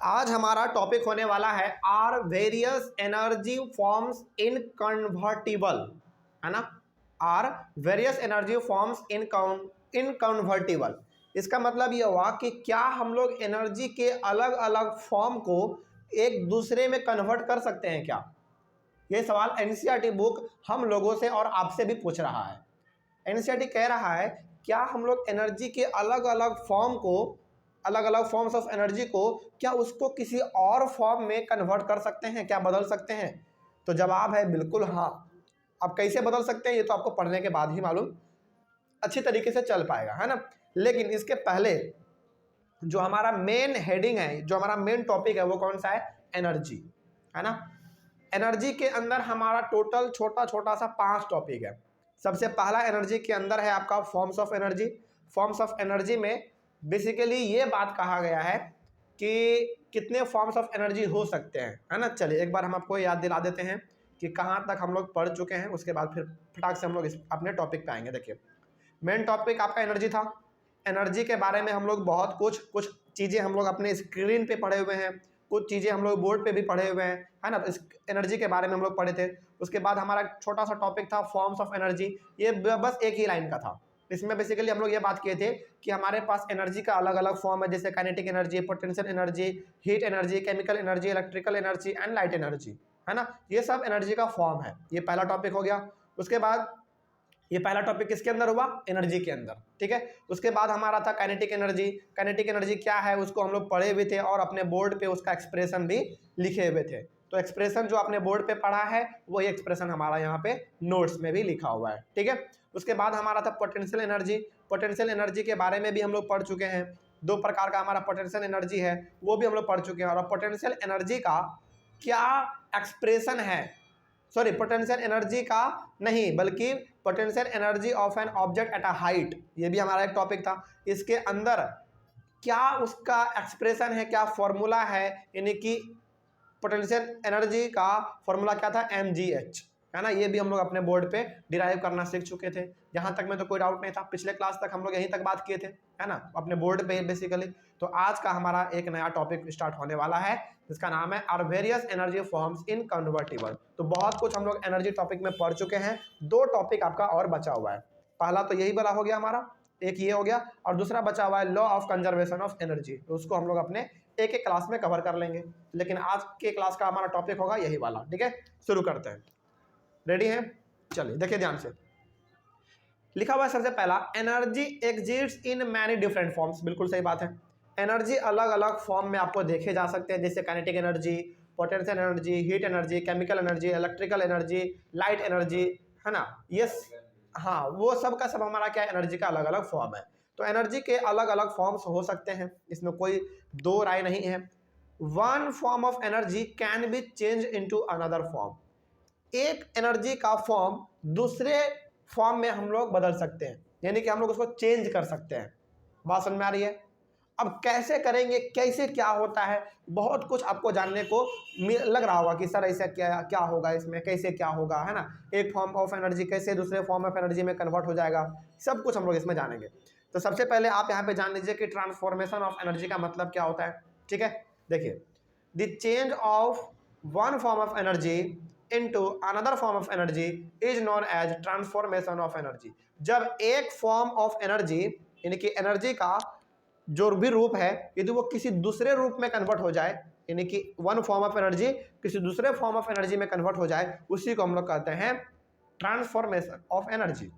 आज हमारा टॉपिक होने वाला है are various energy forms interconvertible, है ना। Are various energy forms interconvertible. इसका मतलब ये हुआ कि क्या हम लोग एनर्जी के अलग अलग फॉर्म को एक दूसरे में कन्वर्ट कर सकते हैं क्या। ये सवाल एनसीईआरटी बुक हम लोगों से और आपसे भी पूछ रहा है। एनसीईआरटी कह रहा है क्या हम लोग एनर्जी के अलग अलग फॉर्म को, अलग अलग फॉर्म्स ऑफ एनर्जी को, क्या उसको किसी और फॉर्म में कन्वर्ट कर सकते हैं, क्या बदल सकते हैं। तो जवाब है बिल्कुल हाँ। अब कैसे बदल सकते हैं ये तो आपको पढ़ने के बाद ही मालूम अच्छी तरीके से चल पाएगा, है ना। लेकिन इसके पहले जो हमारा मेन हेडिंग है, जो हमारा मेन टॉपिक है वो कौन सा है, एनर्जी, है ना। एनर्जी के अंदर हमारा टोटल छोटा छोटा सा 5 टॉपिक है। सबसे पहला एनर्जी के अंदर है आपका forms of energy. Forms of energy में बेसिकली ये बात कहा गया है कि कितने फॉर्म्स ऑफ एनर्जी हो सकते हैं, है ना। चलिए एक बार हम आपको याद दिला देते हैं कि कहाँ तक हम लोग पढ़ चुके हैं, उसके बाद फिर फटाक से हम लोग अपने टॉपिक पे आएंगे। देखिए मेन टॉपिक आपका एनर्जी था। एनर्जी के बारे में हम लोग बहुत कुछ चीज़ें हम लोग अपने स्क्रीन पे पढ़े हुए हैं, कुछ चीज़ें हम लोग बोर्ड पे भी पढ़े हुए हैं, है ना। इस एनर्जी के बारे में हम लोग पढ़े थे। उसके बाद हमारा छोटा सा टॉपिक था फॉर्म्स ऑफ एनर्जी। ये बस एक ही लाइन का था। इसमें बेसिकली हम लोग ये बात किए थे कि हमारे पास एनर्जी का अलग अलग फॉर्म है, जैसे kinetic energy, potential energy, heat energy, chemical energy, electrical energy and light energy, है ना। ये सब एनर्जी का फॉर्म है। ये पहला टॉपिक हो गया। उसके बाद ये पहला टॉपिक किसके अंदर हुआ, एनर्जी के अंदर, ठीक है। उसके बाद हमारा था काइनेटिक एनर्जी। काइनेटिक एनर्जी क्या है उसको हम लोग पढ़े हुए थे और अपने बोर्ड पे उसका एक्सप्रेशन भी लिखे हुए थे। तो एक्सप्रेशन जो आपने बोर्ड पे पढ़ा है वही एक्सप्रेशन हमारा यहाँ पे नोट्स में भी लिखा हुआ है, ठीक है। उसके बाद हमारा था पोटेंशियल एनर्जी। पोटेंशियल एनर्जी के बारे में भी हम लोग पढ़ चुके हैं। 2 प्रकार का हमारा पोटेंशियल एनर्जी है, वो भी हम लोग पढ़ चुके हैं। और पोटेंशियल एनर्जी का क्या एक्सप्रेशन है, सॉरी पोटेंशियल एनर्जी का नहीं बल्कि potential energy of an object at a height, ये भी हमारा एक टॉपिक था। इसके अंदर क्या उसका एक्सप्रेशन है, क्या फॉर्मूला है, यानी कि पोटेंशियल एनर्जी का फॉर्मूला क्या था, mgh, है ना। ये भी हम लोग अपने बोर्ड पे डिराइव करना सीख चुके थे। यहाँ तक में तो कोई डाउट नहीं था, पिछले क्लास तक हम लोग यहीं तक बात किए थे, है ना, अपने बोर्ड पे बेसिकली। तो आज का हमारा एक नया टॉपिक स्टार्ट होने वाला है जिसका नाम है are various energy forms interconvertible. तो बहुत कुछ हम लोग एनर्जी टॉपिक में पढ़ चुके हैं। 2 टॉपिक आपका और बचा हुआ है। पहला तो यही वाला हो गया हमारा, एक ये हो गया, और दूसरा बचा हुआ है law of conservation of energy. तो उसको हम लोग अपने एक एक क्लास में कवर कर लेंगे, लेकिन आज के क्लास का हमारा टॉपिक होगा यही वाला, ठीक है। शुरू करते हैं, रेडी हैं, चलिए देखिए ध्यान से। लिखा हुआ है सबसे पहला, energy exists in many different forms. बिल्कुल सही बात है। एनर्जी अलग अलग फॉर्म में आपको देखे जा सकते हैं, जैसे kinetic energy, potential energy, heat energy, chemical energy, electrical energy, light energy, है ना। ये हाँ वो सब का सब हमारा क्या है, एनर्जी का अलग अलग फॉर्म है। तो एनर्जी के अलग अलग फॉर्म्स हो सकते हैं, इसमें कोई 2 राय नहीं है। One form of energy can be change into another form. एक एनर्जी का फॉर्म दूसरे फॉर्म में हम लोग बदल सकते हैं, यानी कि हम लोग उसको चेंज कर सकते हैं। बात समझ में आ रही है। अब कैसे करेंगे, कैसे क्या होता है, बहुत कुछ आपको जानने को लग रहा होगा कि सर ऐसा क्या क्या होगा, इसमें कैसे क्या होगा, है ना। एक फॉर्म ऑफ एनर्जी कैसे दूसरे फॉर्म ऑफ एनर्जी में कन्वर्ट हो जाएगा, सब कुछ हम लोग इसमें जानेंगे। तो सबसे पहले आप यहाँ पे जान लीजिए कि ट्रांसफॉर्मेशन ऑफ एनर्जी का मतलब क्या होता है, ठीक है। देखिए the change of one form of energy into another form of energy is known as transformation of energy। जब एक फॉर्म ऑफ एनर्जी यानी कि एनर्जी का जो भी रूप है यदि वो किसी दूसरे रूप में कन्वर्ट हो जाए, यानी कि वन फॉर्म ऑफ एनर्जी किसी दूसरे फॉर्म ऑफ एनर्जी में कन्वर्ट हो जाए, उसी को हम लोग कहते हैं ट्रांसफॉर्मेशन ऑफ एनर्जी।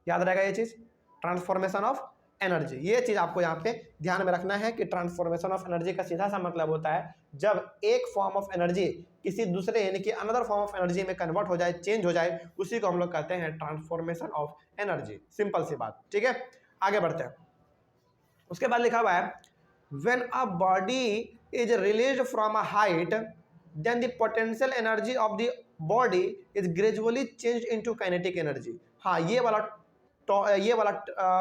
याद रहेगा ये चीज, ट्रांसफॉर्मेशन ऑफ एनर्जी। ये चीज आपको यहाँ पे ध्यान में रखना है कि ट्रांसफॉर्मेशन ऑफ एनर्जी का सीधा सा मतलब होता है जब एक फॉर्म ऑफ एनर्जी किसी दूसरे यानी कि अनदर फॉर्म ऑफ एनर्जी में कन्वर्ट हो जाए, चेंज हो जाए, उसी को हम लोग कहते हैं ट्रांसफॉर्मेशन ऑफ एनर्जी। सिंपल सी बात, ठीक है। आगे बढ़ते हैं। उसके बाद लिखा हुआ है when a body is released from a height then the potential energy of the body is gradually change into kinetic energy. हाँ ये वाला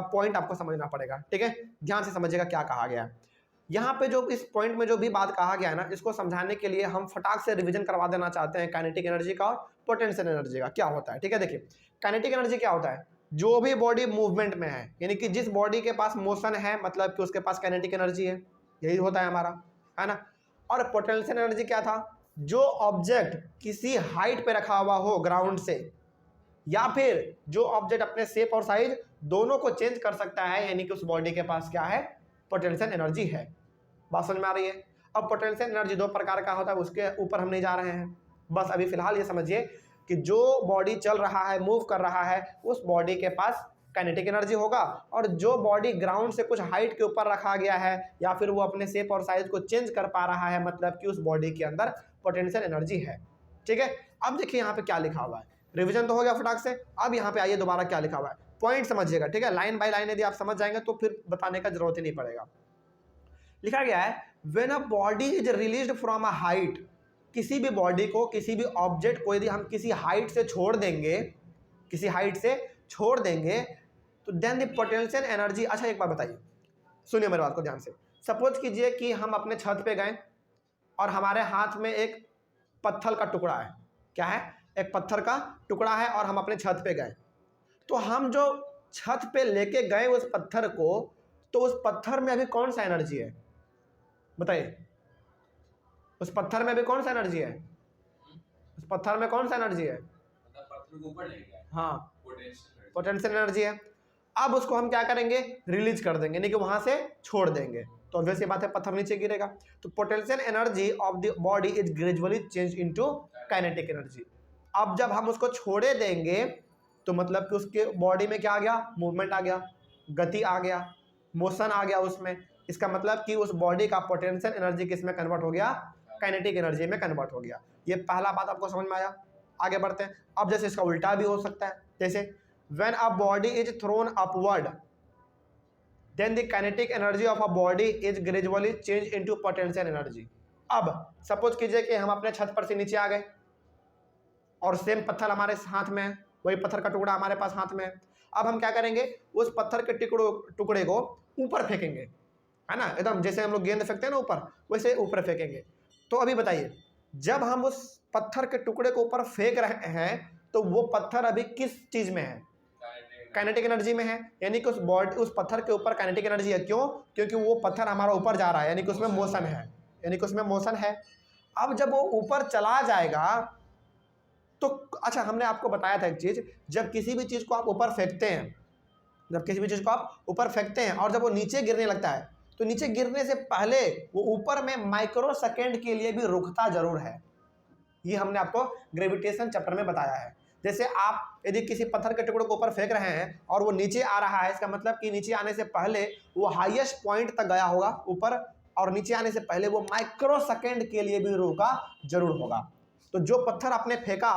पॉइंट आपको समझना पड़ेगा, ठीक है। ध्यान से समझिएगा क्या कहा गया है यहाँ पे। जो इस पॉइंट में जो भी बात कहा गया है ना, इसको समझाने के लिए हम फटाक से रिवीजन करवा देना चाहते हैं काइनेटिक एनर्जी का और पोटेंशियल एनर्जी का क्या होता है, ठीक है। देखिए काइनेटिक एनर्जी क्या होता है, जो भी बॉडी मूवमेंट में है, यानी कि जिस बॉडी के पास मोशन है मतलब कि उसके पास काइनेटिक एनर्जी है, यही होता है हमारा। है ना। और पोटेंशियल एनर्जी क्या था, जो ऑब्जेक्ट किसी हाइट पे रखा हुआ हो ग्राउंड से, या फिर जो ऑब्जेक्ट अपने शेप और साइज दोनों को चेंज कर सकता है, यानी कि उस बॉडी के पास क्या है, पोटेंशियल एनर्जी है। बात समझ में आ रही है। अब पोटेंशियल एनर्जी दो प्रकार का होता है, उसके ऊपर हम नहीं जा रहे हैं, बस अभी फिलहाल ये समझिए कि जो बॉडी चल रहा है, मूव कर रहा है, उस बॉडी के पास काइनेटिक एनर्जी होगा, और जो बॉडी ग्राउंड से कुछ हाइट के ऊपर रखा गया है या फिर वो अपने शेप और साइज को चेंज कर पा रहा है, मतलब कि उस बॉडी के अंदर पोटेंशियल एनर्जी है। ठीक है, अब देखिए यहाँ पे क्या लिखा हुआ है, रिवीजन तो हो गया फटाक से। अब यहाँ पे आइए दोबारा क्या लिखा हुआ है, पॉइंट समझिएगा। ठीक है, लाइन बाय लाइन यदि आप समझ जाएंगे तो फिर बताने का जरूरत ही नहीं पड़ेगा। लिखा गया है when a body is released from a height, किसी भी बॉडी को, किसी भी ऑब्जेक्ट को यदि हम किसी हाइट से छोड़ देंगे, किसी हाइट से छोड़ देंगे, तो देन द पोटेंशियल एनर्जी। अच्छा एक बात बताइए, सुनिए मेरी बात को ध्यान से। सपोज कीजिए कि हम अपने छत पे गए और हमारे हाथ में एक पत्थर का टुकड़ा है। क्या है, एक पत्थर का टुकड़ा है और हम अपने छत पे गए। तो हम जो छत पे लेके गए उस पत्थर को, तो उस पत्थर में अभी कौन सा एनर्जी है बताइए, उस पत्थर में अभी कौन सा एनर्जी है, उस पत्थर में कौन सा एनर्जी है, पत्थर को ऊपर ले गया, हाँ पोटेंशियल एनर्जी है। अब उसको हम क्या करेंगे, रिलीज कर देंगे, यानी कि वहां से छोड़ देंगे, तो वैसी बात है पत्थर नीचे गिरेगा। तो potential energy of the body is gradually change into kinetic energy. अब जब हम उसको छोड़े देंगे तो मतलब कि उसके बॉडी में क्या आ गया, मूवमेंट आ गया, गति आ गया, मोशन आ गया उसमें। इसका मतलब कि उस बॉडी का पोटेंशियल एनर्जी किस में कन्वर्ट हो गया, काइनेटिक एनर्जी में कन्वर्ट हो गया। ये पहला बात आपको समझ में आया। आगे बढ़ते हैं। अब जैसे इसका उल्टा भी हो सकता है, जैसे when a body is thrown upward then the kinetic energy of a body is gradually change into potential energy. अब सपोज कीजिए कि हम अपने छत पर से नीचे आ गए और सेम पत्थर हमारे हाथ में है, वही पत्थर का टुकड़ा हमारे पास हाथ में है। अब हम क्या करेंगे, उस पत्थर के टुकड़े को ऊपर फेंकेंगे, है ना, एकदम जैसे हम लोग गेंद फेंकते हैं ना ऊपर, वैसे ऊपर फेंकेंगे। तो अभी बताइए, जब हम उस पत्थर के टुकड़े को ऊपर फेंक रहे हैं तो वो पत्थर अभी किस चीज में है, काइनेटिक एनर्जी में है, यानी कि उस पत्थर के ऊपर काइनेटिक एनर्जी है। क्यों, क्योंकि वो पत्थर हमारा ऊपर जा रहा है, यानी कि उसमें मोशन है, यानी कि उसमें मोशन है। अब जब वो ऊपर चला जाएगा तो अच्छा, हमने आपको बताया था एक चीज, जब किसी भी चीज को आप ऊपर फेंकते हैं, जब किसी भी चीज को आप ऊपर फेंकते हैं और जब वो नीचे गिरने लगता है, तो नीचे गिरने से पहले वो ऊपर में माइक्रो सेकेंड के लिए भी रुकता जरूर है। ये हमने आपको ग्रेविटेशन चैप्टर में बताया है। जैसे आप यदि किसी पत्थर के टुकड़े को ऊपर फेंक रहे हैं और वो नीचे आ रहा है, इसका मतलब कि नीचे आने से पहले वो हाईएस्ट पॉइंट तक गया होगा ऊपर, और नीचे आने से पहले वो माइक्रो सेकेंड के लिए भी रुका जरूर होगा। तो जो पत्थर आपने फेंका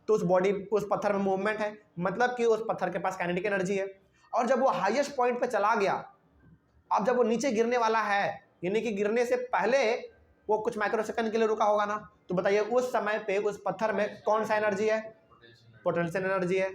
तो उस पत्थर में मूवमेंट है, मतलब कि उस पत्थर के पास काइनेटिक एनर्जी है। और जब वो हाईएस्ट पॉइंट पे चला गया, अब जब वो नीचे गिरने वाला है, यानी कि गिरने से पहले वो कुछ माइक्रो सेकंड के लिए रुका होगा ना, तो बताइए उस समय पे उस पत्थर में कौन सा एनर्जी है, पोटेंशियल एनर्जी है।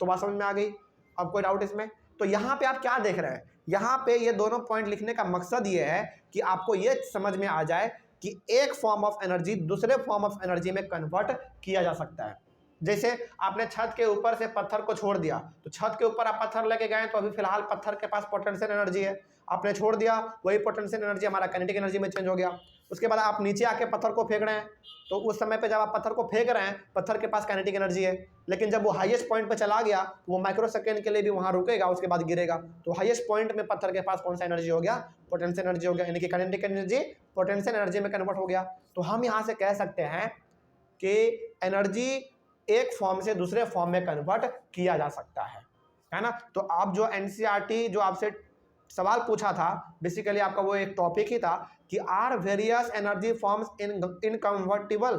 तो बात समझ में आ गई, अब कोई डाउट इसमें? तो यहाँ पे आप क्या देख रहे हैं, यहाँ पे ये दोनों पॉइंट लिखने का मकसद ये है कि आपको ये समझ में आ जाए कि एक फॉर्म ऑफ एनर्जी दूसरे फॉर्म ऑफ एनर्जी में कन्वर्ट किया जा सकता है। जैसे आपने छत के ऊपर से पत्थर को छोड़ दिया, तो छत के ऊपर आप पत्थर लेके गए तो अभी फिलहाल पत्थर के पास पोटेंशियल एनर्जी है, आपने छोड़ दिया, वही पोटेंशियल एनर्जी हमारा काइनेटिक एनर्जी में चेंज हो गया। उसके बाद आप नीचे आके पत्थर को फेंक रहे हैं, तो उस समय पे जब आप पत्थर को फेंक रहे हैं, पत्थर के पास काइनेटिक एनर्जी है, लेकिन जब वो हाईएस्ट पॉइंट पे चला गया, वो माइक्रो सेकेंड के लिए भी वहाँ रुकेगा, उसके बाद गिरेगा। तो हाईएस्ट पॉइंट में पत्थर के पास कौन सा एनर्जी हो गया, पोटेंशियल एनर्जी हो गया, यानी कि काइनेटिक एनर्जी पोटेंशियल एनर्जी में कन्वर्ट हो गया। तो हम यहाँ से कह सकते हैं कि एनर्जी एक फॉर्म से दूसरे फॉर्म में कन्वर्ट किया जा सकता है ना। तो आप जो एनसीईआरटी जो आपसे सवाल पूछा था, बेसिकली आपका वो एक टॉपिक ही था कि are various energy forms interconvertible,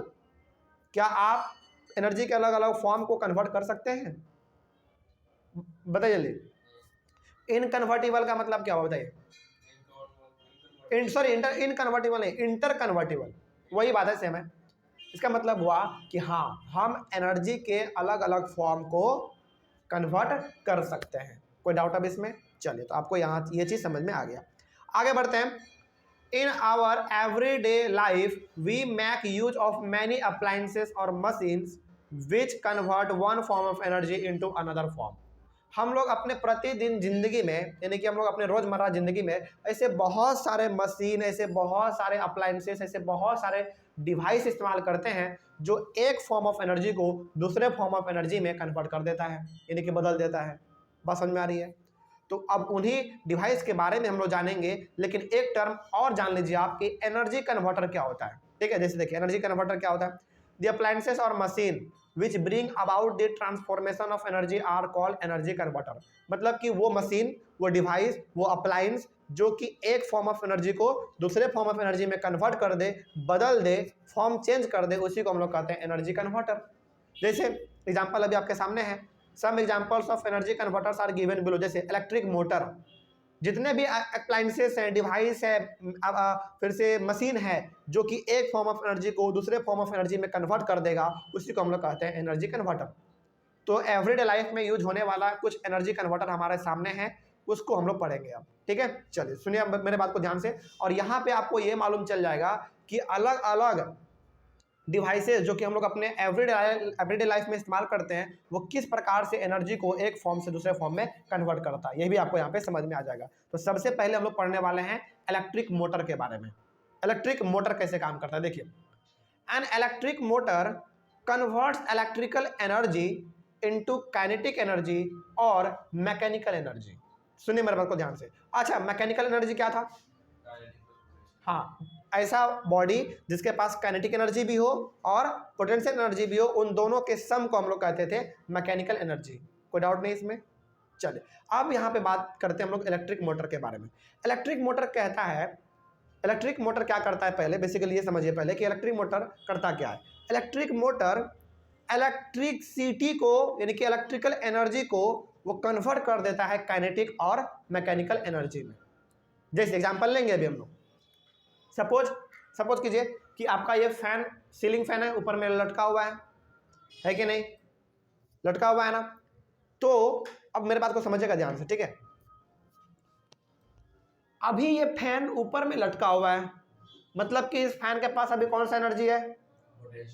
क्या आप एनर्जी के अलग अलग फॉर्म को कन्वर्ट कर सकते हैं, बताइए जल्दी। इनकन्वर्टिबल का मतलब क्या हुआ बताइए, इनकन्वर्टिबल नहीं, इंटर कन्वर्टिबल, वही बात है, सेम है। इसका मतलब हुआ कि हाँ, हम एनर्जी के अलग अलग फॉर्म को कन्वर्ट कर सकते हैं। कोई डाउट अब इसमें? चलिए, तो आपको यहाँ ये चीज़ समझ में आ गया। आगे बढ़ते हैं। In our everyday life we make use of many appliances और machines which convert one form of energy into another form. हम लोग अपने प्रतिदिन जिंदगी में, यानी कि हम लोग अपने रोजमर्रा जिंदगी में ऐसे बहुत सारे मशीन, ऐसे बहुत सारे अप्लायंसेस, ऐसे बहुत सारे डिवाइस इस्तेमाल करते हैं जो एक फॉर्म ऑफ एनर्जी को दूसरे फॉर्म ऑफ एनर्जी में कन्वर्ट कर देता है, यानी कि बदल देता है। बात समझ में आ रही है? तो अब उन्हीं डिवाइस के बारे में हम लोग जानेंगे, लेकिन एक टर्म और जान लीजिए आप कि एनर्जी कन्वर्टर क्या होता है। ठीक है, जैसे देखिए एनर्जी कन्वर्टर क्या होता है। द अप्लायंसेस और machine which bring about the transformation of energy are called energy converter. मतलब कि वो मशीन, वो डिवाइस, वो अप्लायंस जो कि एक फॉर्म ऑफ एनर्जी को दूसरे फॉर्म ऑफ एनर्जी में कन्वर्ट कर दे, बदल दे, फॉर्म चेंज कर दे, उसी को हम लोग कहते हैं एनर्जी कन्वर्टर। जैसे एग्जांपल अभी आपके सामने है, some examples of energy converters are given below. जैसे इलेक्ट्रिक मोटर, जितने भी अप्लायंसेस हैं, डिवाइस है, फिर से मशीन है जो कि एक फॉर्म ऑफ एनर्जी को दूसरे फॉर्म ऑफ एनर्जी में कन्वर्ट कर देगा, उसी को हम लोग कहते हैं एनर्जी कन्वर्टर। तो एवरीडे लाइफ में यूज होने वाला कुछ एनर्जी कन्वर्टर हमारे सामने है, उसको हम लोग पढ़ेंगे अब। ठीक है, चलिए सुनिए मेरे बात को ध्यान से। और यहाँ पे आपको ये मालूम चल जाएगा कि अलग अलग डिवाइसेस जो कि हम लोग अपने एवरीडे लाइफ में इस्तेमाल करते हैं, वो किस प्रकार से एनर्जी को एक फॉर्म से दूसरे फॉर्म में कन्वर्ट करता है, ये भी आपको यहाँ पे समझ में आ जाएगा। तो सबसे पहले हम लोग पढ़ने वाले हैं इलेक्ट्रिक मोटर के बारे में। इलेक्ट्रिक मोटर कैसे काम करता है, देखिए। An electric motor converts electrical energy into kinetic energy और मैकेनिकल एनर्जी। सुनिए मेरे बात को ध्यान से। अच्छा, मैकेनिकल एनर्जी क्या था? हाँ, ऐसा बॉडी जिसके पास काइनेटिक एनर्जी भी हो और पोटेंशियल एनर्जी भी हो, उन दोनों के सम को हम लोग कहते थे मैकेनिकल एनर्जी। कोई डाउट नहीं इसमें? चलिए अब यहाँ पे बात करते हैं हम लोग इलेक्ट्रिक मोटर के बारे में। इलेक्ट्रिक मोटर कहता है, इलेक्ट्रिक मोटर क्या करता है, पहले बेसिकली ये समझिए पहले कि इलेक्ट्रिक मोटर करता क्या है। इलेक्ट्रिक मोटर इलेक्ट्रिसिटी को, यानी कि इलेक्ट्रिकल एनर्जी को वो कन्वर्ट कर देता है काइनेटिक और मैकेनिकल एनर्जी में। जैसे एग्जांपल लेंगे अभी हम लोग, सपोज कीजिए कि आपका ये फैन, सीलिंग फैन है, ऊपर में लटका हुआ है कि नहीं? लटका हुआ है ना? तो अब मेरे बात को समझिएगा ध्यान से, ठीक है। अभी ये फैन ऊपर में लटका हुआ है, मतलब कि इस फैन के पास अभी कौन सा एनर्जी है?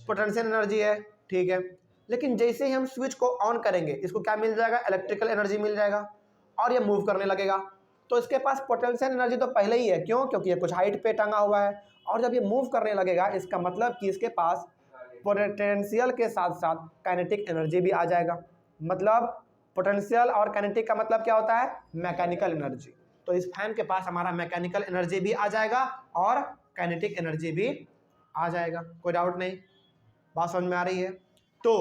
पोटेंशियल एनर्जी है, ठीक है। लेकिन जैसे ही हम स्विच को ऑन करेंगे, इसको क्या मिल जाएगा? इलेक्ट्रिकल एनर्जी मिल जाएगा और ये मूव करने लगेगा। तो इसके पास पोटेंशियल एनर्जी तो पहले ही है, क्यों? क्योंकि ये कुछ हाइट पे टंगा हुआ है, और जब ये मूव करने लगेगा इसका मतलब कि इसके पास पोटेंशियल के साथ साथ काइनेटिक एनर्जी भी आ जाएगा। मतलब पोटेंशियल और काइनेटिक का मतलब क्या होता है? Mechanical energy. तो इस फैन के पास हमारा मैकेनिकल एनर्जी भी आ जाएगा और काइनेटिक एनर्जी भी आ जाएगा। कोई डाउट नहीं? बात समझ में आ रही है? तो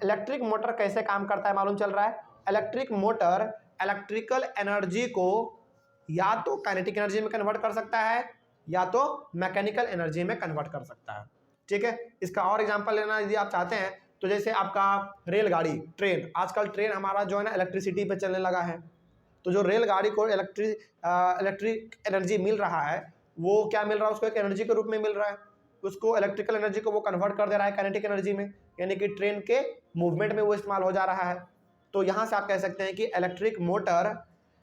इलेक्ट्रिक मोटर कैसे काम करता है मालूम चल रहा है? इलेक्ट्रिक मोटर इलेक्ट्रिकल एनर्जी को या तो काइनेटिक एनर्जी में कन्वर्ट कर सकता है या तो मैकेनिकल एनर्जी में कन्वर्ट कर सकता है। ठीक है, इसका और एग्जांपल लेना यदि आप चाहते हैं तो जैसे आपका रेलगाड़ी, ट्रेन, आजकल ट्रेन हमारा जो है ना इलेक्ट्रिसिटी पे चलने लगा है। तो जो रेलगाड़ी को इलेक्ट्रिक एनर्जी मिल रहा है, वो क्या मिल रहा है? उसको एक एनर्जी के रूप में मिल रहा है। उसको इलेक्ट्रिकल एनर्जी को वो कन्वर्ट कर दे रहा है काइनेटिक एनर्जी में, यानी कि ट्रेन के मूवमेंट में वो इस्तेमाल हो जा रहा है। तो यहाँ से आप कह सकते हैं कि इलेक्ट्रिक मोटर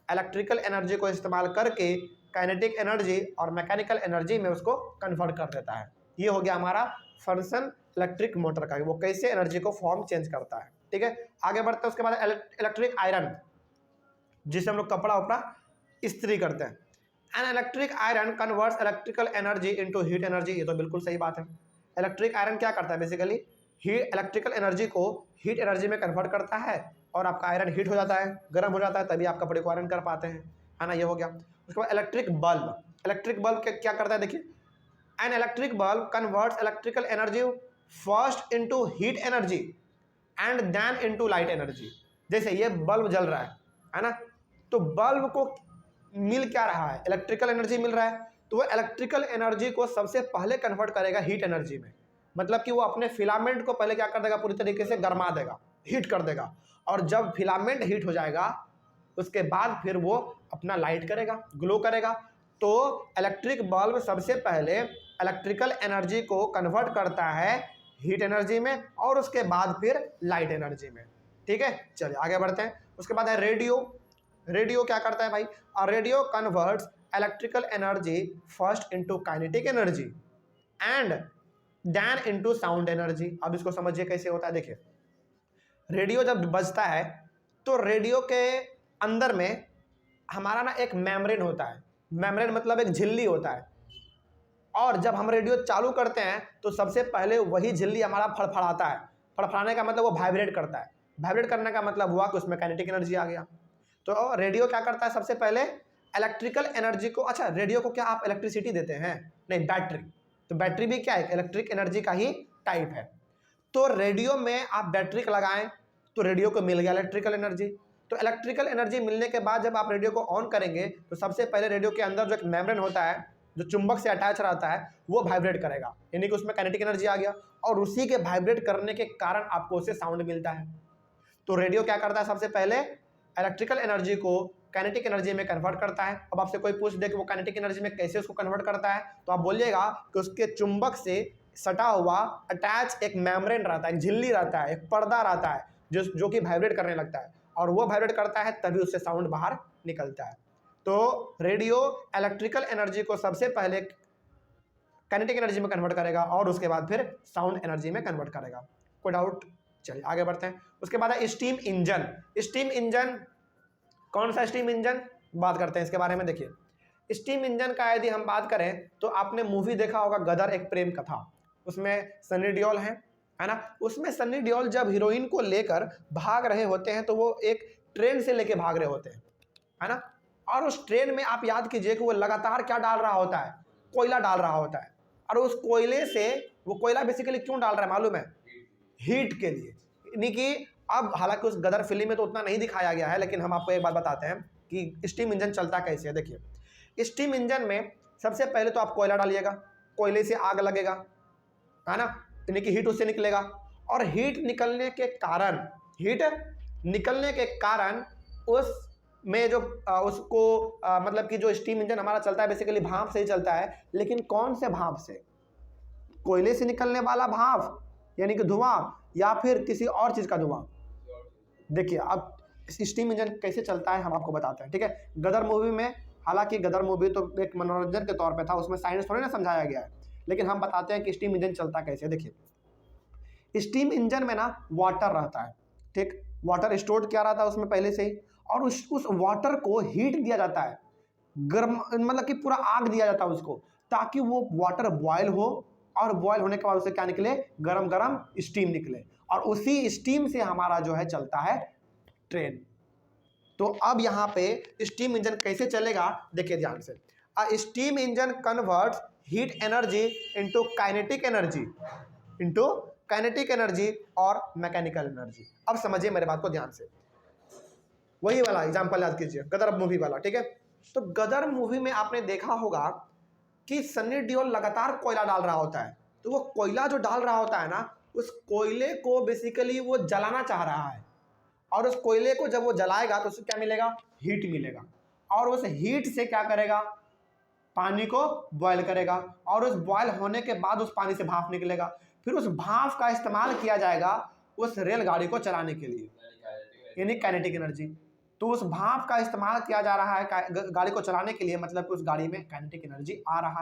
इलेक्ट्रिकल एनर्जी को इस्तेमाल करके काइनेटिक एनर्जी और मैकेनिकल एनर्जी में उसको कन्वर्ट कर देता है। ये हो गया हमारा फंक्शन इलेक्ट्रिक मोटर का, वो कैसे एनर्जी को फॉर्म चेंज करता है। ठीक है, आगे बढ़ते हैं। उसके बाद इलेक्ट्रिक आयरन, जिसे हम लोग कपड़ा उपड़ा इस्त्री करते हैं। An electric iron converts electrical energy into heat energy. ये तो बिल्कुल सही बात है। इलेक्ट्रिक आयरन क्या करता है? बेसिकली इलेक्ट्रिकल एनर्जी को हीट एनर्जी में कन्वर्ट करता है और आपका आयरन हीट हो जाता है, गर्म हो जाता है, तभी आप कपड़े को आयरन कर पाते हैं, है ना? ये हो गया। उसके बाद इलेक्ट्रिक बल्ब, इलेक्ट्रिक बल्ब क्या करता है? देखिए, an electric bulb converts electrical energy first into heat energy and then into light energy. जैसे ये बल्ब जल रहा है ना? तो बल्ब को मिल क्या रहा है? इलेक्ट्रिकल एनर्जी मिल रहा है। तो वो इलेक्ट्रिकल एनर्जी को सबसे पहले कन्वर्ट करेगा हीट एनर्जी में। मतलब कि वो अपने फिलामेंट को पहले क्या कर देगा? पूरी तरीके से गरमा देगा, हीट कर देगा। और जब फिलामेंट हीट हो जाएगा उसके बाद फिर वो अपना लाइट करेगा, ग्लो करेगा। तो इलेक्ट्रिक बल्ब सबसे पहले इलेक्ट्रिकल एनर्जी को कन्वर्ट करता है हीट एनर्जी में और उसके बाद फिर लाइट एनर्जी में। ठीक है, चलिए आगे बढ़ते हैं। उसके बाद है रेडियो। रेडियो क्या करता है भाई? और radio converts electrical energy first into kinetic energy and then into sound energy. अब इसको समझिए कैसे होता है। देखिए, रेडियो जब बजता है तो रेडियो के अंदर में हमारा ना एक मेम्ब्रेन होता है, मेम्ब्रेन मतलब एक झिल्ली होता है, और जब हम रेडियो चालू करते हैं तो सबसे पहले वही झिल्ली हमारा फड़फड़ाता है। फड़फड़ाने का मतलब वो वाइब्रेट करता है, वाइब्रेट करने का मतलब हुआ कि उसमें काइनेटिक एनर्जी आ गया। तो रेडियो क्या करता है, सबसे पहले इलेक्ट्रिकल एनर्जी को, अच्छा रेडियो को क्या आप इलेक्ट्रिसिटी देते हैं? नहीं, बैटरी। तो बैटरी भी क्या है, इलेक्ट्रिक एनर्जी का ही टाइप है। तो रेडियो में आप बैटरी लगाएं तो रेडियो को मिल गया इलेक्ट्रिकल एनर्जी। तो इलेक्ट्रिकल एनर्जी मिलने के बाद जब आप रेडियो को ऑन करेंगे तो सबसे पहले रेडियो के अंदर जो एक मेम्ब्रेन होता है जो चुंबक से अटैच रहता है वो वाइब्रेट करेगा, यानी कि उसमें काइनेटिक एनर्जी आ गया, और उसी के वाइब्रेट करने के कारण आपको उससे साउंड मिलता है। तो रेडियो क्या करता है, सबसे पहले इलेक्ट्रिकल एनर्जी को काइनेटिक एनर्जी में कन्वर्ट करता है। अब आपसे कोई पूछ दे कि वो काइनेटिक एनर्जी में कैसे उसको कन्वर्ट करता है, तो आप बोलिएगा कि उसके चुंबक से सटा हुआ अटैच एक मेम्ब्रेन रहता है, एक झिल्ली रहता है, एक पर्दा रहता है जो कि वाइब्रेट करने लगता है, और वो वाइब्रेट करता है तभी उससे साउंड बाहर निकलता है। तो रेडियो इलेक्ट्रिकल एनर्जी को सबसे पहले काइनेटिक एनर्जी में कन्वर्ट करेगा और उसके बाद फिर साउंड एनर्जी में कन्वर्ट करेगा। कोई डाउट? चलिए आगे बढ़ते हैं। उसके बाद है स्टीम इंजन। स्टीम इंजन कौन सा स्टीम इंजन, बात करते हैं इसके बारे में। देखिए स्टीम इंजन का यदि हम बात करें तो आपने मूवी देखा होगा गदर एक प्रेम कथा, उसमें सनी देओल है ना। उसमें सनी देओल जब हीरोइन को लेकर भाग रहे होते हैं तो वो एक ट्रेन से लेके भाग रहे होते हैं, है ना। और उस ट्रेन में आप याद कीजिए कि वो लगातार क्या डाल रहा होता है, कोयला डाल रहा होता है। और उस कोयले से, वो कोयला बेसिकली क्यों डाल रहा है मालूम है? हीट के लिए। यानी कि अब हालांकि उस गदर फिल्म में तो उतना नहीं दिखाया गया है, लेकिन हम आपको एक बात बताते हैं कि स्टीम इंजन चलता कैसे है। देखिए स्टीम इंजन में सबसे पहले तो आप कोयला डालिएगा, कोयले से आग लगेगा, है ना, यानी कि हीट उससे निकलेगा, और हीट निकलने के कारण उसमें जो उसको मतलब कि जो स्टीम इंजन हमारा चलता है बेसिकली भाप से ही चलता है। लेकिन कौन से भाप से? कोयले से निकलने वाला भाप यानी कि धुआं, या फिर किसी और चीज़ का धुआं। देखिए अब स्टीम इंजन कैसे चलता है हम आपको बताते हैं, ठीक है। गदर मूवी में, हालांकि गदर मूवी तो एक मनोरंजन के तौर पे था, उसमें साइंस थोड़ी ना समझाया गया है, लेकिन हम बताते हैं कि स्टीम इंजन चलता कैसे। देखिए स्टीम इंजन में ना वाटर रहता है, ठीक, वाटर स्टोर्ड किया रहता है उसमें पहले से ही, और उस वाटर को हीट दिया जाता है, गर्म मतलब कि पूरा आग दिया जाता है उसको, ताकि वो वाटर बॉयल हो, और बॉयल होने के बाद उसे क्या निकले, गरम गरम स्टीम निकले, और उसी स्टीम से हमारा जो है चलता है ट्रेन। तो अब यहाँ पे स्टीम इंजन कैसे चलेगा देखिए ध्यान से। Steam engine converts heat energy into kinetic energy और मैकेनिकल एनर्जी। अब समझिए मेरे बात को ध्यान से, वही वाला एग्जांपल याद कीजिए, गदर मूवी वाला, ठीक है। तो गदर मूवी में आपने देखा होगा कि सनी देओल लगातार कोयला डाल रहा होता है, तो वो कोयला जो डाल रहा होता है ना, उस कोयले को बेसिकली वो जलाना चाह रहा है, और उस कोयले को जब वो जलाएगा तो उससे क्या मिलेगा, हीट मिलेगा, और उस हीट से क्या करेगा, पानी को बॉयल करेगा, और उस बॉयल होने के बाद उस पानी से भाप निकलेगा, फिर उस भाप का इस्तेमाल किया जाएगा उस रेलगाड़ी को चलाने के लिए, यानी काइनेटिक एनर्जी। तो उस भाप का इस्तेमाल किया जा रहा है गाड़ी को चलाने के लिए, मतलब कि उस गाड़ी में काइनेटिक एनर्जी आ रहा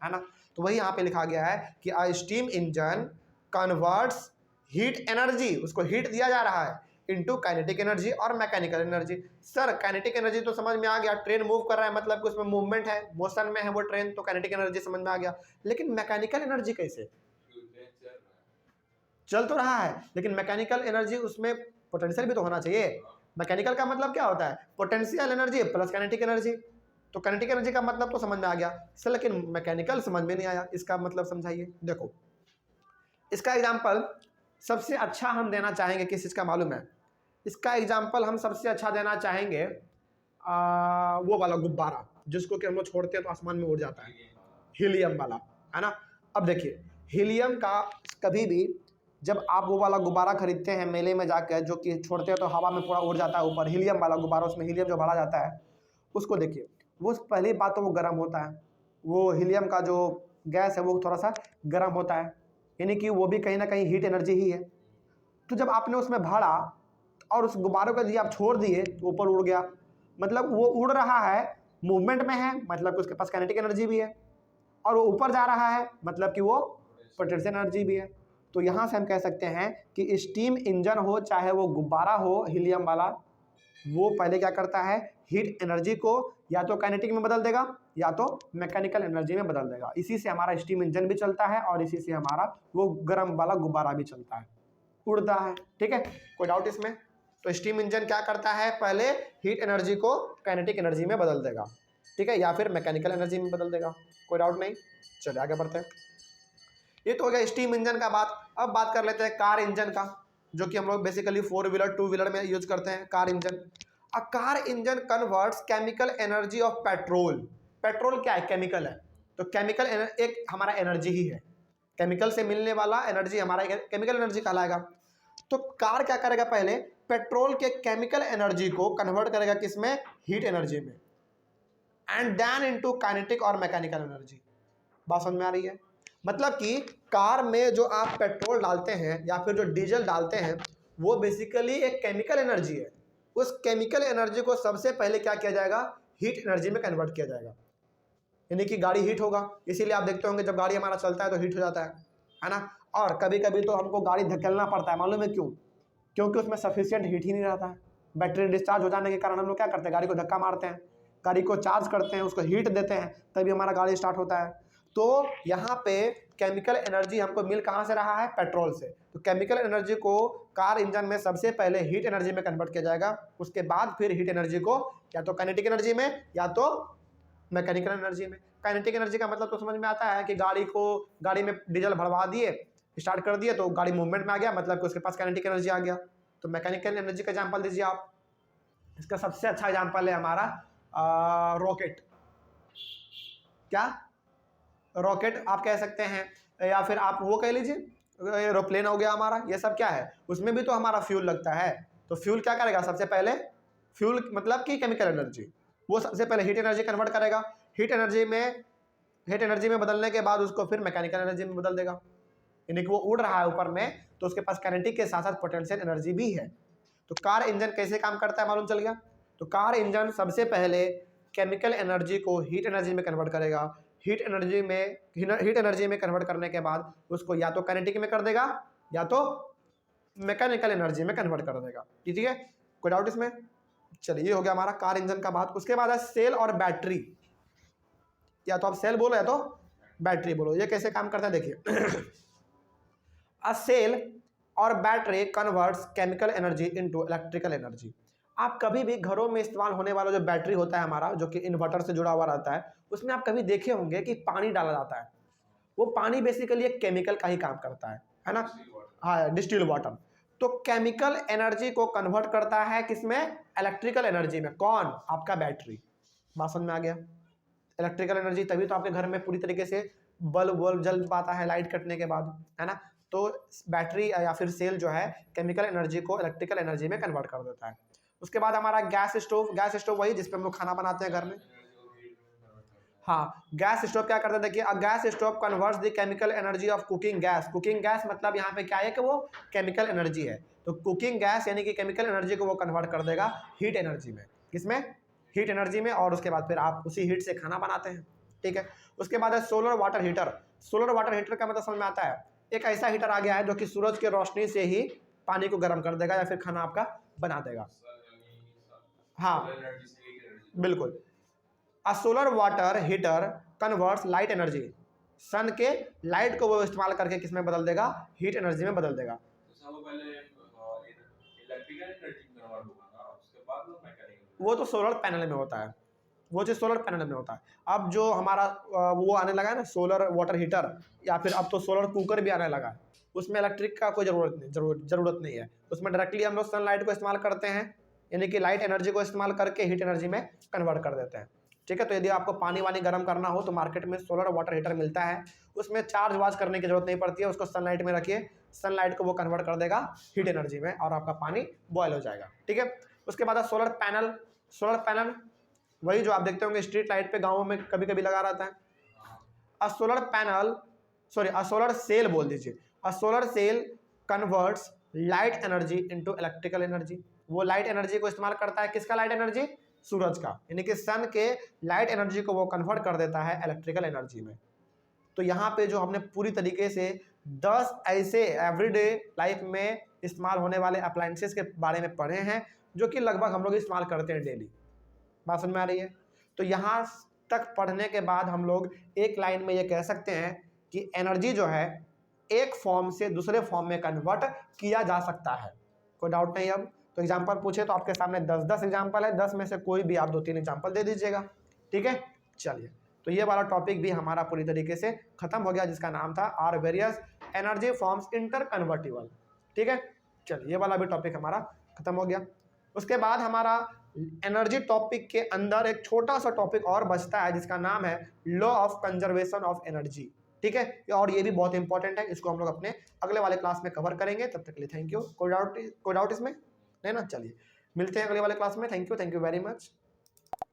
है ना। तो वही यहाँ पे लिखा गया है कि a steam engine converts heat energy, उसको हीट दिया जा रहा है, इनटू काइनेटिक एनर्जी और mechanical energy. Sir kinetic energy तो समझ में आ गया, ट्रेन मूव कर रहा है मतलब कि उसमें मूवमेंट है, मोशन में है वो ट्रेन, तो काइनेटिक एनर्जी समझ में आ गया। लेकिन मैकेनिकल एनर्जी कैसे? चल तो रहा है, लेकिन मैकेनिकल एनर्जी उसमें पोटेंशियल भी तो होना चाहिए। मैकेनिकल का मतलब क्या होता है, potential energy plus kinetic energy. तो काइनेटिक एनर्जी का मतलब तो समझ में आ गया सर, लेकिन मैकेनिकल समझ में नहीं आया, इसका मतलब समझाइए। देखो इसका एग्जाम्पल सबसे अच्छा हम देना चाहेंगे किस चीज़ का मालूम है? इसका एग्जाम्पल हम सबसे अच्छा देना चाहेंगे वो वाला गुब्बारा जिसको कि हम लोग छोड़ते हैं तो आसमान में उड़ जाता है, हीलियम वाला, है ना। अब देखिए हीलियम का कभी भी जब आप वो वाला गुब्बारा खरीदते हैं मेले में जाकर, जो कि छोड़ते हैं तो हवा में पूरा उड़ जाता है ऊपर, हीलियम वाला गुब्बारा, उसमें हीलियम जो भरा जाता है, उसको देखिए, वो पहली बात तो वो गर्म होता है, वो हीलियम का जो गैस है वो थोड़ा सा गर्म होता है, यानी कि वो भी कहीं ना कहीं हीट एनर्जी ही है। तो जब आपने उसमें भरा और उस गुब्बारे को यदि आप छोड़ दिए तो ऊपर उड़ गया, मतलब वो उड़ रहा है, मूवमेंट में है, मतलब कि उसके पास काइनेटिक एनर्जी भी है, और वो ऊपर जा रहा है मतलब कि वो पोटेंशियल एनर्जी भी है। तो यहाँ से हम कह सकते हैं कि स्टीम इंजन हो चाहे वो गुब्बारा हो हीलियम वाला, वो पहले क्या करता है, हीट एनर्जी को या तो काइनेटिक में बदल देगा या तो मैकेनिकल एनर्जी में बदल देगा। इसी से हमारा स्टीम इंजन भी चलता है और इसी से हमारा वो गर्म वाला गुब्बारा भी चलता है, उड़ता है। ठीक है, कोई डाउट इसमें? तो स्टीम इंजन क्या करता है, पहले हीट एनर्जी को काइनेटिक एनर्जी में बदल देगा, ठीक है, या फिर मैकेनिकल एनर्जी में बदल देगा। कोई डाउट नहीं, चलिए आगे बढ़ते हैं। ये तो हो गया स्टीम इंजन का बात। अब बात कर लेते हैं कार इंजन का, जो कि हम लोग बेसिकली 4 व्हीलर 2 व्हीलर में यूज करते हैं car engine. A car engine converts chemical energy of petrol. Petrol क्या है, केमिकल है, तो केमिकल एक हमारा एनर्जी ही है, केमिकल से मिलने वाला एनर्जी हमारा केमिकल एनर्जी कहलाएगा। तो कार क्या करेगा, पहले पेट्रोल के केमिकल एनर्जी को कन्वर्ट करेगा किसमें, हीट एनर्जी में, एंड देन इनटू काइनेटिक और मैकेनिकल एनर्जी। बात समझ में आ रही है? मतलब कि कार में जो आप पेट्रोल डालते हैं या फिर जो डीजल डालते हैं वो बेसिकली एक केमिकल एनर्जी है। उस केमिकल एनर्जी को सबसे पहले क्या किया जाएगा, हीट एनर्जी में कन्वर्ट किया जाएगा, यानी कि गाड़ी हीट होगा। इसीलिए आप देखते होंगे जब गाड़ी हमारा चलता है तो हीट हो जाता है ना। और कभी कभी तो हमको गाड़ी धकेलना पड़ता है, मालूम है क्यों? क्योंकि उसमें सफिशिएंट हीट ही नहीं रहता है। बैटरी डिस्चार्ज हो जाने के कारण हम लोग क्या करते हैं, गाड़ी को धक्का मारते हैं, गाड़ी को चार्ज करते हैं, उसको हीट देते हैं, तभी हमारा गाड़ी स्टार्ट होता है। तो यहाँ पे केमिकल एनर्जी हमको मिल कहाँ से रहा है, पेट्रोल से। तो केमिकल एनर्जी को कार इंजन में सबसे पहले हीट एनर्जी में कन्वर्ट किया जाएगा, उसके बाद फिर हीट एनर्जी को या तो काइनेटिक एनर्जी में या तो मैकेनिकल एनर्जी में। काइनेटिक एनर्जी का मतलब तो समझ में आता है कि गाड़ी में डीजल भरवा दिए, स्टार्ट कर दिए तो गाड़ी मूवमेंट में आ गया, मतलब कि उसके पास काइनेटिक एनर्जी आ गया। तो मैकेनिकल एनर्जी का एग्जाम्पल दीजिए आप। इसका सबसे अच्छा एग्जाम्पल है हमारा रॉकेट। क्या रॉकेट आप कह सकते हैं, या फिर आप वो कह लीजिए एरोप्लेन हो गया हमारा। ये सब क्या है, उसमें भी तो हमारा फ्यूल लगता है। तो फ्यूल क्या करेगा, सबसे पहले फ्यूल मतलब कि केमिकल एनर्जी, वो सबसे पहले हीट एनर्जी कन्वर्ट करेगा, हीट एनर्जी में बदलने के बाद उसको फिर मैकेनिकल एनर्जी में बदल देगा। यानी कि वो उड़ रहा है ऊपर में तो उसके पास काइनेटिक के साथ साथ पोटेंशियल एनर्जी भी है। तो कार इंजन कैसे काम करता है मालूम चल गया। तो कार इंजन सबसे पहले केमिकल एनर्जी को हीट एनर्जी में कन्वर्ट करेगा, हीट एनर्जी में कन्वर्ट करने के बाद उसको या तो काइनेटिक में कर देगा या तो मैकेनिकल एनर्जी में कन्वर्ट कर देगा। ठीक है, कोई डाउट इसमें? चलिए, ये हो गया हमारा कार इंजन का बात। उसके बाद है सेल और बैटरी। या तो आप सेल बोलो या तो बैटरी बोलो। ये कैसे काम करता है देखिए। अ सेल और battery converts chemical energy into electrical energy. आप कभी भी घरों में इस्तेमाल होने वाला जो बैटरी होता है हमारा, जो कि इन्वर्टर से जुड़ा हुआ रहता है, उसमें आप कभी देखे होंगे कि पानी डाला जाता है। वो पानी बेसिकली एक केमिकल का ही काम करता है ना। हाँ, डिस्टिल वाटर। तो केमिकल एनर्जी को कन्वर्ट करता है किसमें, इलेक्ट्रिकल एनर्जी में। कौन, आपका बैटरी। बात समझ में आ गया। इलेक्ट्रिकल एनर्जी तभी तो आपके घर में पूरी तरीके से बल्ब जल पाता है लाइट कटने के बाद, है ना। तो बैटरी या फिर सेल जो है केमिकल एनर्जी को इलेक्ट्रिकल एनर्जी में कन्वर्ट कर देता है। उसके बाद हमारा गैस स्टोव वही जिस पे हम लोग खाना बनाते हैं घर में। हाँ, गैस स्टोव क्या करता है देखिए, gas stove converts the chemical energy of cooking gas. Cooking gas मतलब यहाँ पे क्या है कि वो केमिकल एनर्जी है। तो कुकिंग गैस यानी कि केमिकल एनर्जी को वो कन्वर्ट कर देगा हीट एनर्जी में। किसमें, हीट एनर्जी में। और उसके बाद फिर आप उसी हीट से खाना बनाते हैं। ठीक है। उसके बाद है solar water heater. Solar water heater का मतलब समझ में आता है, एक ऐसा हीटर आ गया है जो कि सूरज की रोशनी से ही पानी को गर्म कर देगा या फिर खाना आपका बना देगा। हाँ बिल्कुल। A solar water heater converts light energy. Sun के लाइट को वो इस्तेमाल करके किसमें बदल देगा, हीट एनर्जी में बदल देगा। वो तो सोलर पैनल में होता है, वो चीज़ सोलर पैनल में होता है। अब जो हमारा वो आने लगा है ना सोलर वाटर हीटर, या फिर अब तो सोलर कुकर भी आने लगा है, उसमें इलेक्ट्रिक का कोई ज़रूरत नहीं है। उसमें डायरेक्टली हम लोग सनलाइट को इस्तेमाल करते हैं, यानी कि लाइट एनर्जी को इस्तेमाल करके हीट एनर्जी में कन्वर्ट कर देते हैं। ठीक है। तो यदि आपको पानी वानी गर्म करना हो तो मार्केट में सोलर वाटर हीटर मिलता है, उसमें चार्ज वार्ज करने की जरूरत नहीं पड़ती है। उसको सनलाइट में रखिए, सनलाइट को वो कन्वर्ट कर देगा हीट एनर्जी में और आपका पानी बॉयल हो जाएगा। ठीक है। उसके बाद सोलर पैनल। सोलर पैनल वही जो आप देखते होंगे स्ट्रीट लाइट पे गाँवों में कभी कभी लगा रहता है। A solar panel, sorry a solar cell बोल दीजिए। A solar cell converts light energy into electrical energy. वो लाइट एनर्जी को इस्तेमाल करता है, किसका लाइट एनर्जी, सूरज का, यानी कि सन के लाइट एनर्जी को वो कन्वर्ट कर देता है इलेक्ट्रिकल एनर्जी में। तो यहाँ पे जो हमने पूरी तरीके से 10 ऐसे एवरीडे लाइफ में इस्तेमाल होने वाले अप्लायंसेस के बारे में पढ़े हैं जो कि लगभग हम लोग इस्तेमाल करते हैं डेली। बात समझ में आ रही है? तो यहाँ तक पढ़ने के बाद हम लोग एक लाइन में ये कह सकते हैं कि एनर्जी जो है एक फॉर्म से दूसरे फॉर्म में कन्वर्ट किया जा सकता है। कोई डाउट नहीं? अब तो एग्जाम्पल पूछे तो आपके सामने 10 एग्जाम्पल है, 10 में से कोई भी आप 2-3 एग्जाम्पल दे दीजिएगा। ठीक है, चलिए, तो ये वाला टॉपिक भी हमारा पूरी तरीके से खत्म हो गया, जिसका नाम था are various energy forms interconvertible. ठीक है, चलिए, ये वाला भी टॉपिक हमारा खत्म हो गया। उसके बाद हमारा एनर्जी टॉपिक के अंदर एक छोटा सा टॉपिक और बचता है, जिसका नाम है law of conservation of energy. ठीक है, और ये भी बहुत इंपॉर्टेंट है, इसको हम लोग अपने अगले वाले क्लास में कवर करेंगे। तब तक के लिए थैंक यू। कोई डाउट इसमें नहीं ना? चलिए, मिलते हैं अगले वाले क्लास में। Thank you very much.